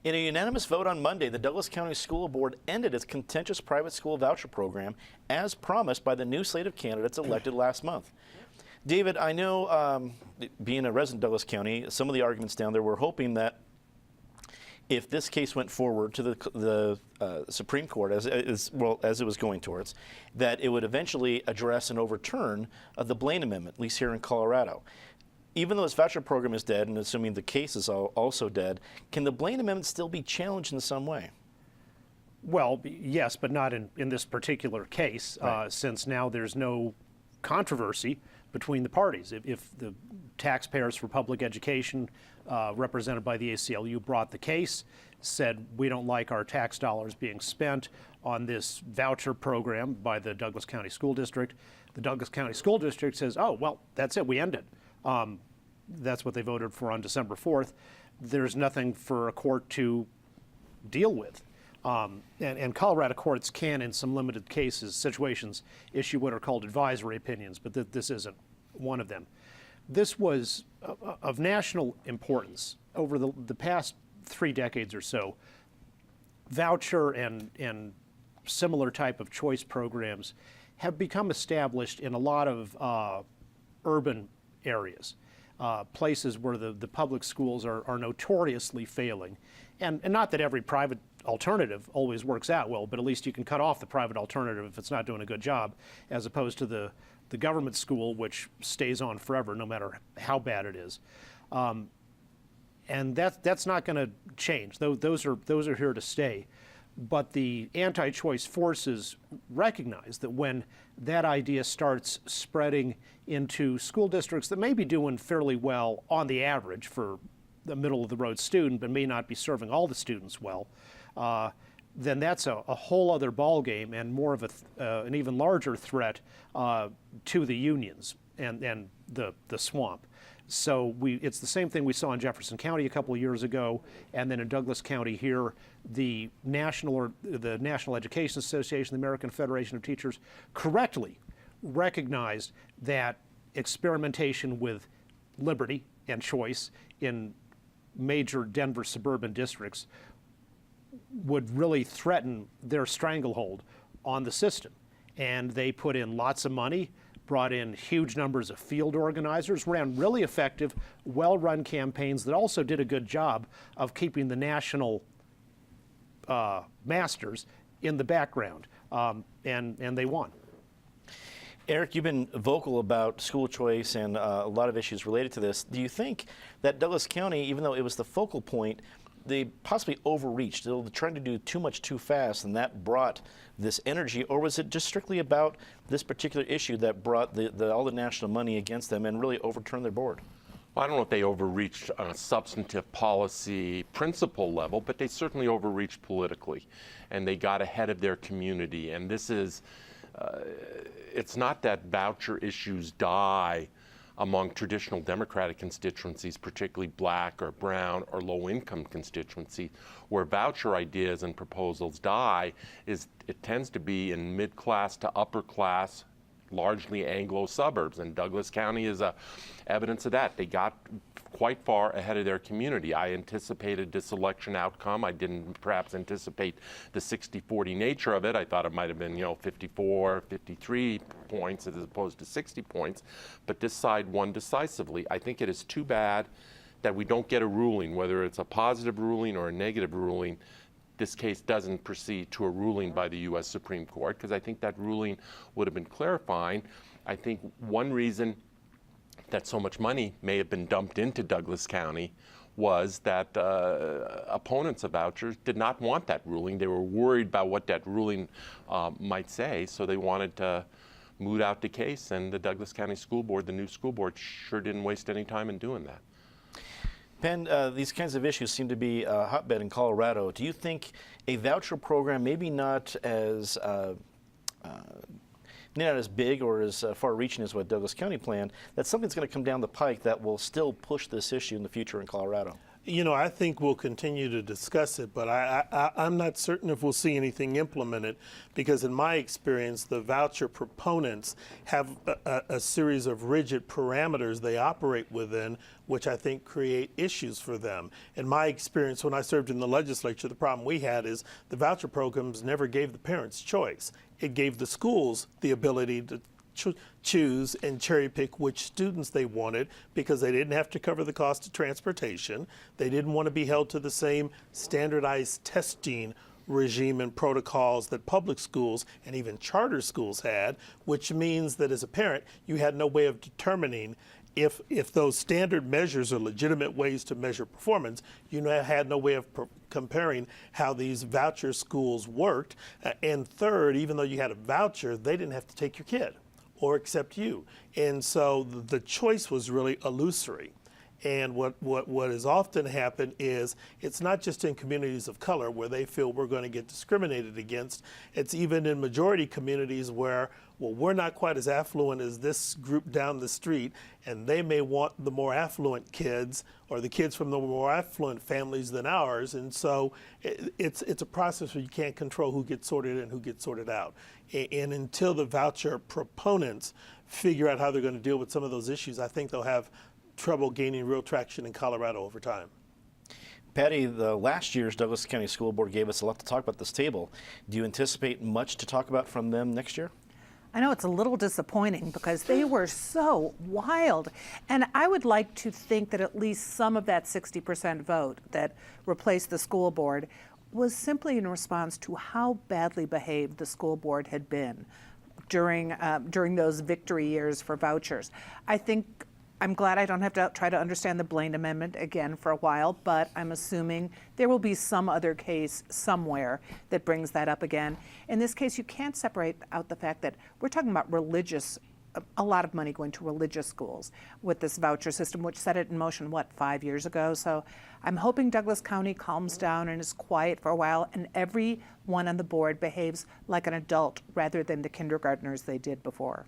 In a unanimous vote on Monday, the Douglas County School Board ended its contentious private school voucher program as promised by the new slate of candidates elected last month. David, I know, being a resident of Douglas County, some of the arguments down there were hoping that if this case went forward to the Supreme Court, as it was going towards, that it would eventually address and overturn the Blaine Amendment, at least here in Colorado. Even though this voucher program is dead, and assuming the case is also dead, can the Blaine Amendment still be challenged in some way? Well, yes, but not in this particular case, right. Since now there's no controversy between the parties. If the taxpayers for public education, represented by the ACLU, brought the case, said we don't like our tax dollars being spent on this voucher program by the Douglas County School District, the Douglas County School District says, oh, well, that's it, we end it. That's what they voted for on December 4th. There's nothing for a court to deal with. And Colorado courts can, in some limited cases, situations, issue what are called advisory opinions, but this isn't one of them. This was of national importance. Over the past 3 decades or so, voucher and similar type of choice programs have become established in a lot of urban areas, places where the public schools are notoriously failing. And not that every private alternative always works out well, but at least you can cut off the private alternative if it's not doing a good job, as opposed to the government school, which stays on forever no matter how bad it is. And that's not going to change. Those are here to stay. But the anti-choice forces recognize that when that idea starts spreading into school districts that may be doing fairly well on the average for the middle-of-the-road student, but may not be serving all the students well, then that's a whole other ballgame and more of an even larger threat to the unions and the swamp. So it's the same thing we saw in Jefferson County a couple of years ago, and then in Douglas County here, the National Education Association, the American Federation of Teachers, correctly recognized that experimentation with liberty and choice in major Denver suburban districts would really threaten their stranglehold on the system. And they put in lots of money, brought in huge numbers of field organizers, ran really effective, well-run campaigns that also did a good job of keeping the national masters in the background, and they won. Eric, you've been vocal about school choice and a lot of issues related to this. Do you think that Douglas County, even though it was the focal point, they possibly overreached? They were trying to do too much too fast, and that brought this energy, or was it just strictly about this particular issue that brought all the national money against them and really overturned their board? Well, I don't know if they overreached on a substantive policy principle level, but they certainly overreached politically, and they got ahead of their community. And this is, it's not that voucher issues die among traditional Democratic constituencies, particularly black or brown or low-income constituencies. Where voucher ideas and proposals die is it tends to be in mid-class to upper-class, largely Anglo suburbs, and Douglas County is evidence of that. They got quite far ahead of their community. I anticipated this election outcome. I didn't perhaps anticipate the 60-40 nature of it. I thought it might have been, 54, 53 points as opposed to 60 points, but this side won decisively. I think it is too bad that we don't get a ruling, whether it's a positive ruling or a negative ruling. This case doesn't proceed to a ruling by the U.S. Supreme Court, because I think that ruling would have been clarifying. I think one reason that so much money may have been dumped into Douglas County was that opponents of vouchers did not want that ruling. They were worried about what that ruling might say, so they wanted to moot out the case, and the Douglas County School Board, the new school board, sure didn't waste any time in doing that. Penn, these kinds of issues seem to be a hotbed in Colorado. Do you think a voucher program, maybe not as big or as far-reaching as what Douglas County planned, that something's going to come down the pike that will still push this issue in the future in Colorado? I think we'll continue to discuss it, but I'm not certain if we'll see anything implemented, because in my experience, the voucher proponents have a series of rigid parameters they operate within, which I think create issues for them. In my experience, when I served in the legislature, the problem we had is the voucher programs never gave the parents choice. It gave the schools the ability to choose and cherry pick which students they wanted, because they didn't have to cover the cost of transportation. They didn't want to be held to the same standardized testing regime and protocols that public schools and even charter schools had, which means that as a parent, you had no way of determining if those standard measures are legitimate ways to measure performance. You had no way of comparing how these voucher schools worked. And third, even though you had a voucher, they didn't have to take your kid or accept you. And so the choice was really illusory. And what has often happened is it's not just in communities of color where they feel we're going to get discriminated against. It's even in majority communities where, well, we're not quite as affluent as this group down the street, and they may want the more affluent kids or the kids from the more affluent families than ours. And so it's a process where you can't control who gets sorted in and who gets sorted out. And until the voucher proponents figure out how they're going to deal with some of those issues, I think they'll have trouble gaining real traction in Colorado over time. Patty, the last year's Douglas County School Board gave us a lot to talk about at this table. Do you anticipate much to talk about from them next year? I know it's a little disappointing because they were so wild. And I would like to think that at least some of that 60% vote that replaced the school board was simply in response to how badly behaved the school board had been during those victory years for vouchers. I'm glad I don't have to try to understand the Blaine Amendment again for a while, but I'm assuming there will be some other case somewhere that brings that up again. In this case, you can't separate out the fact that we're talking about a lot of money going to religious schools with this voucher system, which set it in motion, 5 years ago? So I'm hoping Douglas County calms down and is quiet for a while, and everyone on the board behaves like an adult rather than the kindergartners they did before.